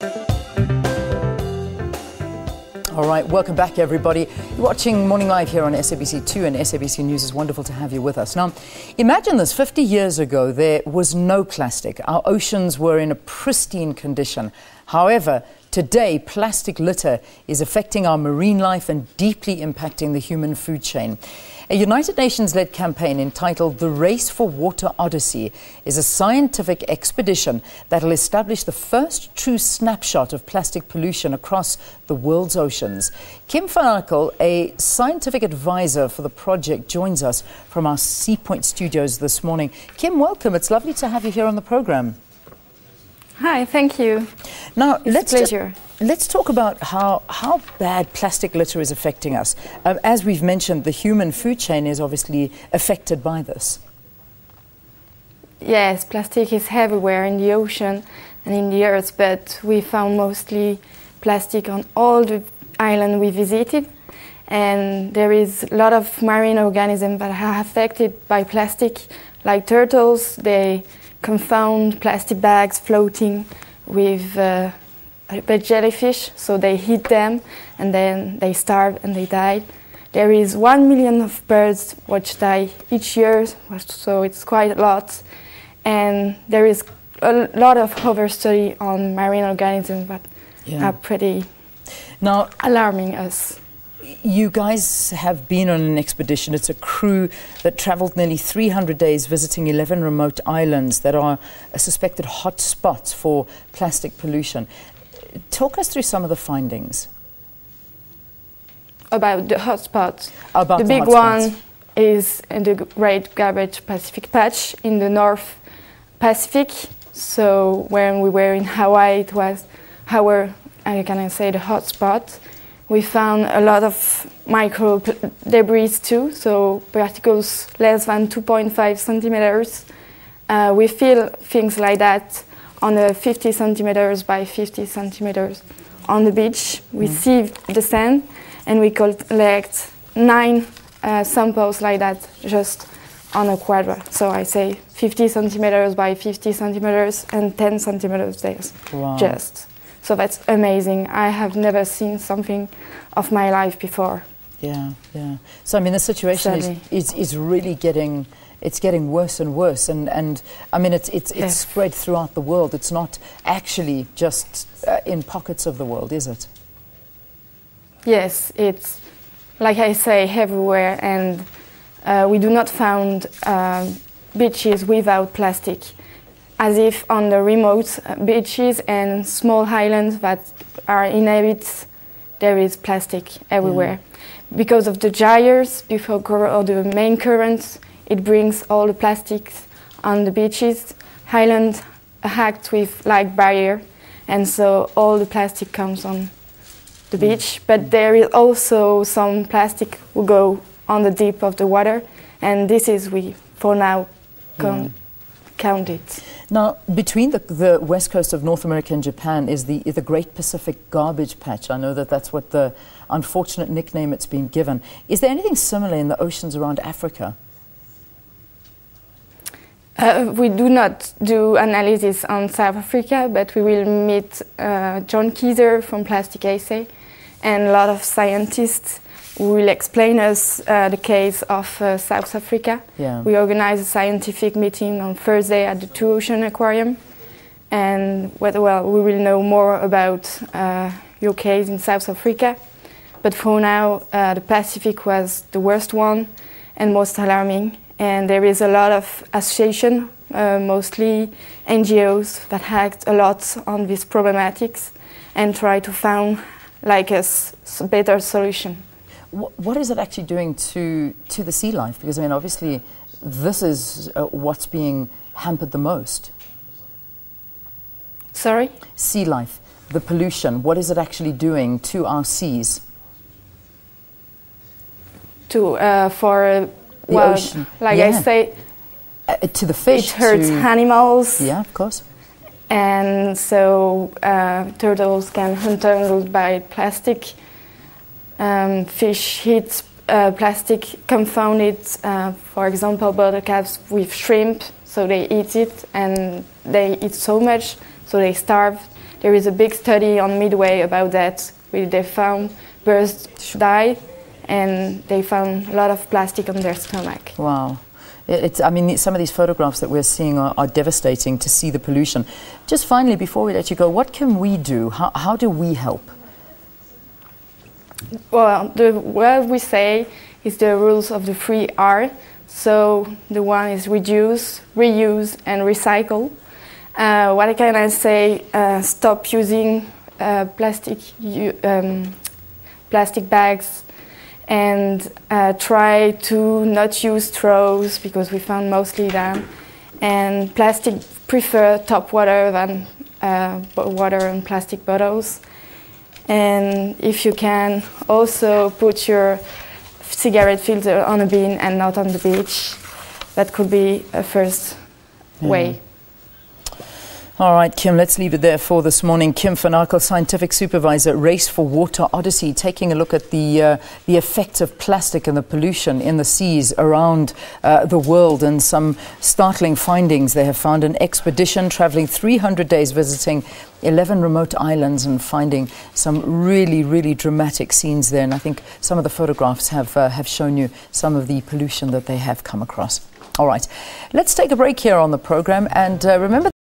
All right, welcome back, everybody. You're watching Morning Live here on SABC2 and SABC News. It's wonderful to have you with us. Now, imagine this. 50 years ago, there was no plastic. Our oceans were in a pristine condition. However, today, plastic litter is affecting our marine life and deeply impacting the human food chain. A United Nations-led campaign entitled The Race for Water Odyssey is a scientific expedition that will establish the first true snapshot of plastic pollution across the world's oceans. Kim van Arkel, a scientific advisor for the project, joins us from our Seapoint studios this morning. Kim, welcome. It's lovely to have you here on the program. Hi, thank you. Now, pleasure. Let's talk about how bad plastic litter is affecting us. As we've mentioned, the human food chain is obviously affected by this. Yes, plastic is everywhere in the ocean and in the earth, but we found mostly plastic on all the islands we visited. And there is a lot of marine organisms that are affected by plastic, like turtles. They confound plastic bags floating with jellyfish, so they eat them and then they starve and they die. There is 1 million of birds which die each year, so it's quite a lot. And there is a lot of overstudy on marine organisms that are pretty alarming us. You guys have been on an expedition. It's a crew that traveled nearly 300 days visiting 11 remote islands that are suspected hotspots for plastic pollution. Talk us through some of the findings. About the hotspots. About the big hotspots. One is in the Great Garbage Pacific Patch in the North Pacific. So when we were in Hawaii, it was our, the hotspot. We found a lot of micro debris too, so particles less than 2.5 centimeters. We feel things like that on the 50 centimeters by 50 centimeters on the beach. We see the sand and we collect 9 samples like that just on a quadrat. So I say 50 centimeters by 50 centimeters and 10 centimeters there. Wow. Just. So that's amazing. I have never seen something of my life before. Yeah, yeah. So I mean, the situation is really getting worse and worse, and I mean it's spread throughout the world. It's not actually just in pockets of the world, is it? Yes, it's like I say everywhere, and we do not find beaches without plastic. As if on the remote beaches and small islands that are inhabited, there is plastic everywhere. Yeah. Because of the gyres, or the main currents, it brings all the plastics on the beaches. Islands act with like barrier, and so all the plastic comes on the beach. But there is also some plastic will go on the deep of the water, and this is for now count it. Now, between the west coast of North America and Japan is the Great Pacific Garbage Patch. I know that's what the unfortunate nickname it's been given. Is there anything similar in the oceans around Africa? We do not do analysis on South Africa, but we will meet John Keyser from Plastic Assay and a lot of scientists who will explain us the case of South Africa. Yeah. We organize a scientific meeting on Thursday at the Two Ocean Aquarium, and we will know more about your case in South Africa. But for now, the Pacific was the worst one and most alarming. And there is a lot of associations, mostly NGOs, that act a lot on these problematics and try to find like a better solution. What is it actually doing to the sea life? Because I mean, obviously, this is what's being hampered the most. Sorry? Sea life, the pollution. What is it actually doing to our seas? For the ocean. Like I say, to the fish. It hurts animals. Yeah, of course. And so turtles can entangled by plastic. Fish eat plastic confounded, for example, buttercups with shrimp, so they eat it and they eat so much, so they starve. there is a big study on Midway about that, where they found birds died and they found a lot of plastic on their stomach. Wow. I mean, some of these photographs that we're seeing are devastating to see the pollution. Just finally, before we let you go, what can we do? How do we help? Well, what we say is the rules of the 3R. So the one is reduce, reuse, and recycle. What can I say? Stop using plastic bags, and try to not use straws, because we found mostly them. And prefer tap water than water in plastic bottles. And if you can, also put your cigarette filter on a bin and not on the beach. That could be a first way. All right, Kim, let's leave it there for this morning. Kim van Arkel, Scientific Supervisor, Race for Water Odyssey, taking a look at the effect of plastic and the pollution in the seas around the world, and some startling findings. They have found an expedition traveling 300 days, visiting 11 remote islands and finding some really, really dramatic scenes there. And I think some of the photographs have shown you some of the pollution that they have come across. All right, let's take a break here on the program, and remember